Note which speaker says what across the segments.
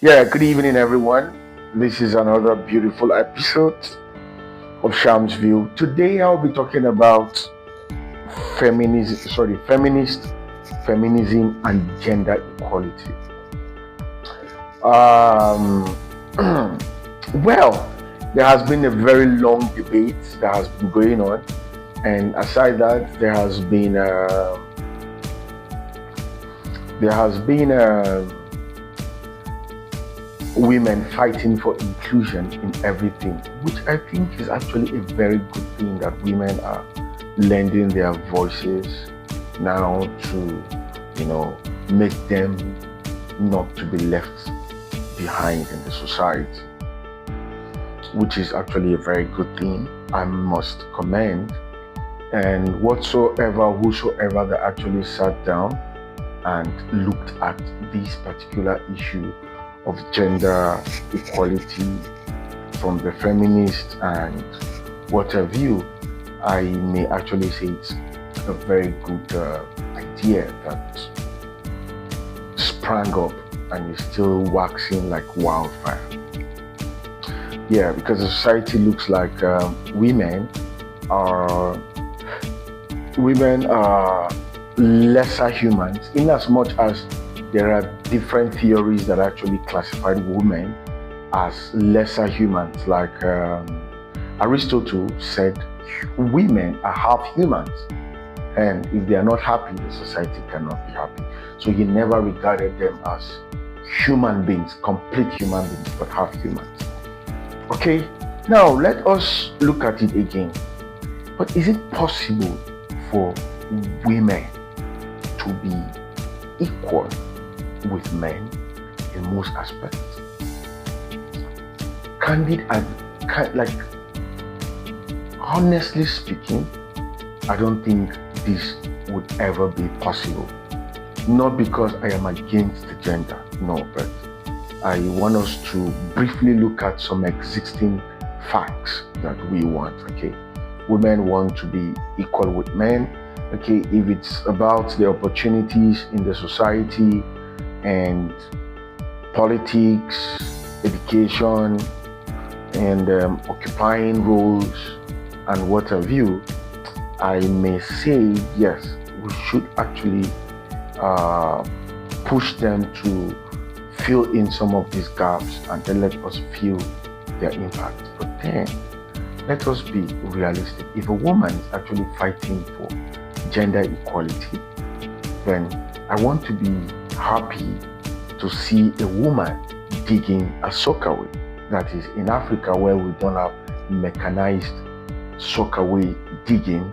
Speaker 1: Yeah, good evening, everyone. This is another beautiful episode of Shamz-View. Today, I'll be talking about feminism, and gender equality. Um, well, there has been a very long debate that has been going on, and aside that, there has been women fighting for inclusion in everything, which I think is actually a very good thing that women are lending their voices now to, make them not to be left behind in the society, which is actually a very good thing. I must commend and whosoever that actually sat down and looked at this particular issue of gender equality from the feminist and water view. I may actually say it's a very good idea that sprang up and is still waxing like wildfire. Yeah, because the society looks like women are lesser humans, in as much as there are different theories that actually classified women as lesser humans. Like Aristotle said, women are half humans, and if they are not happy, the society cannot be happy. So he never regarded them as human beings, complete human beings, but half humans. Okay, now let us look at it again. But is it possible for women to be equal with men in most aspects? Honestly speaking, I don't think this would ever be possible. Not because I am against the gender, no, but I want us to briefly look at some existing facts that we want. Okay, women want to be equal with men. Okay, if it's about the opportunities in the society and politics, education, and occupying roles and what have you, I may say yes, we should actually push them to fill in some of these gaps and then let us feel their impact. But then, let us be realistic. If a woman is actually fighting for gender equality, then I want to be happy to see a woman digging a soakaway. That is, in Africa, where we don't have mechanized soakaway digging,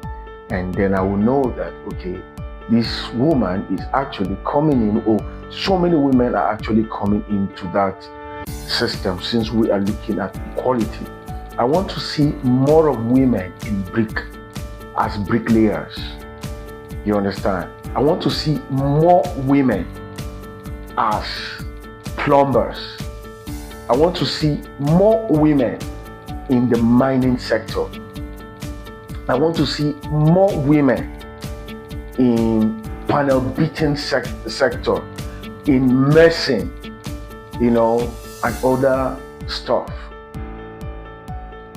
Speaker 1: and then I will know that, okay, this woman is actually coming in, or so many women are actually coming into that system, since we are looking at equality. I want to see more of women as bricklayers. You understand? I want to see more women as plumbers. I want to see more women in the mining sector. I want to see more women in panel beating sector, in medicine, and other stuff.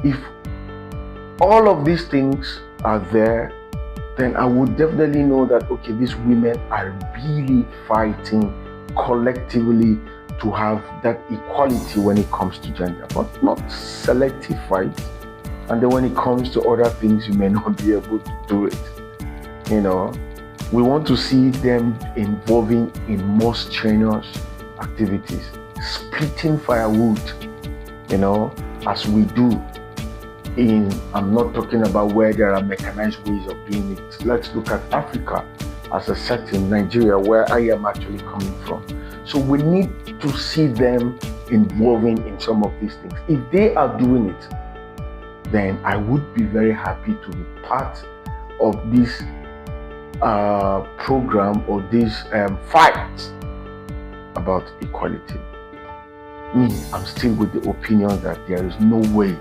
Speaker 1: If all of these things are there, then I would definitely know that, okay, these women are really fighting collectively to have that equality when it comes to gender, but not selective fight. And then when it comes to other things, you may not be able to do it. We want to see them involving in more strenuous activities, splitting firewood, as we do I'm not talking about where there are mechanized ways of doing it. Let's look at Africa as a setting, Nigeria, where I am actually coming from. So we need to see them involving in some of these things. If they are doing it, then I would be very happy to be part of this program or this fight about equality. I'm still with the opinion that there is no way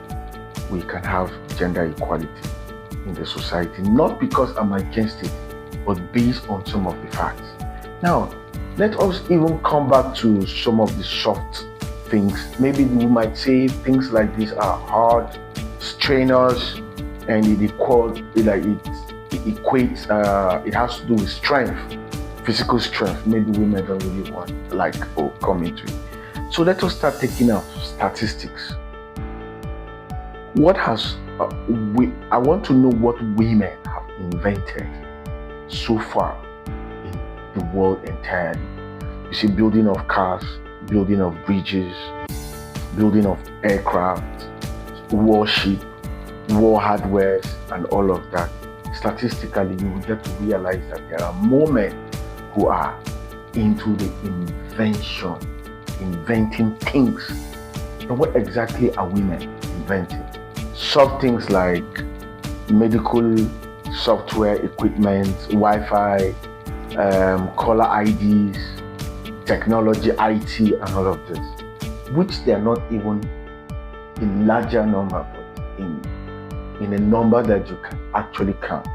Speaker 1: we can have gender equality in the society, not because I'm against it, but based on some of the facts. Now, Let us even come back to some of the soft things. Maybe we might say things like these are hard, strenuous, and it equates. It has to do with strength, physical strength. Maybe women don't really want come into it. So let us start taking out statistics. What has I want to know what women have invented so far in the world entirely. You see, building of cars, building of bridges, building of aircraft, warship, war hardware, and all of that. Statistically, you will get to realize that there are more men who are into the inventing things. And what exactly are women inventing? Soft things like medical software equipment, Wi-Fi, caller IDs, technology, IT, and all of this, which they are not even in larger number, but in a number that you can actually count.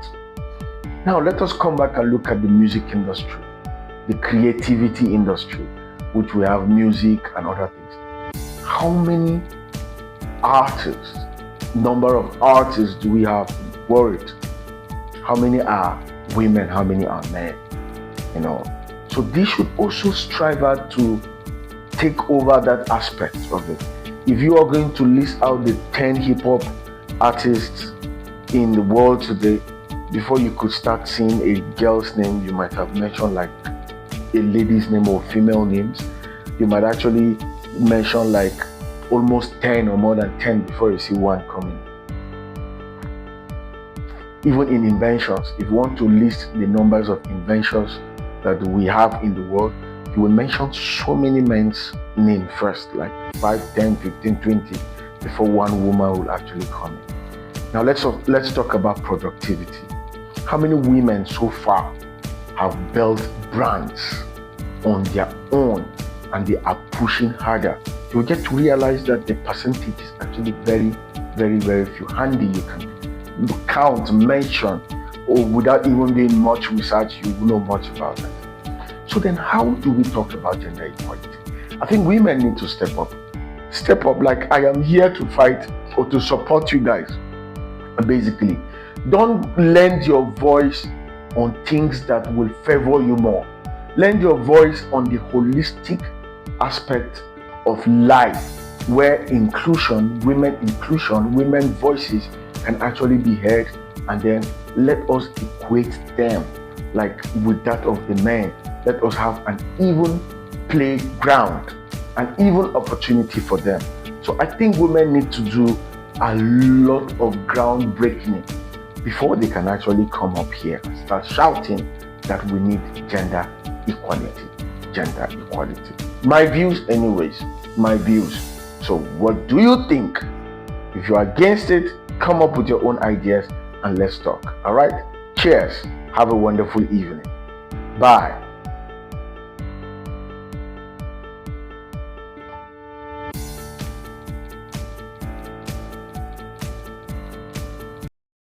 Speaker 1: Now let us come back and look at the music industry, the creativity industry, which we have music and other things. How many artists, number of artists do we have in the world? How many are women? How many are men? So they should also strive out to take over that aspect of it. If you are going to list out the 10 hip-hop artists in the world today, before you could start seeing a girl's name, you might have mentioned like a lady's name or female names. You might actually mention like almost 10 or more than 10 before you see one coming. Even in inventions, if you want to list the numbers of inventions that we have in the world, you will mention so many men's names first, like 5, 10, 15, 20, before one woman will actually come in. Now let's talk about productivity. How many women so far have built brands on their own and they are pushing harder? You will get to realize that the percentage is actually very, very, very few. Handy, you can count, mention, or without even doing much research, you know much about that. So then how do we talk about gender equality? I think women need to step up. Like I am here to fight or to support you guys. Basically, don't lend your voice on things that will favor you more. Lend your voice on the holistic aspect of life, where women voices can actually be heard, and then let us equate them like with that of the men. Let us have an even playground, an even opportunity for them. So I think women need to do a lot of groundbreaking before they can actually come up here and start shouting that we need gender equality. My views anyways, my views. So what do you think? If you're against it, come up with your own ideas and let's talk. All right? Cheers. Have a wonderful evening. Bye.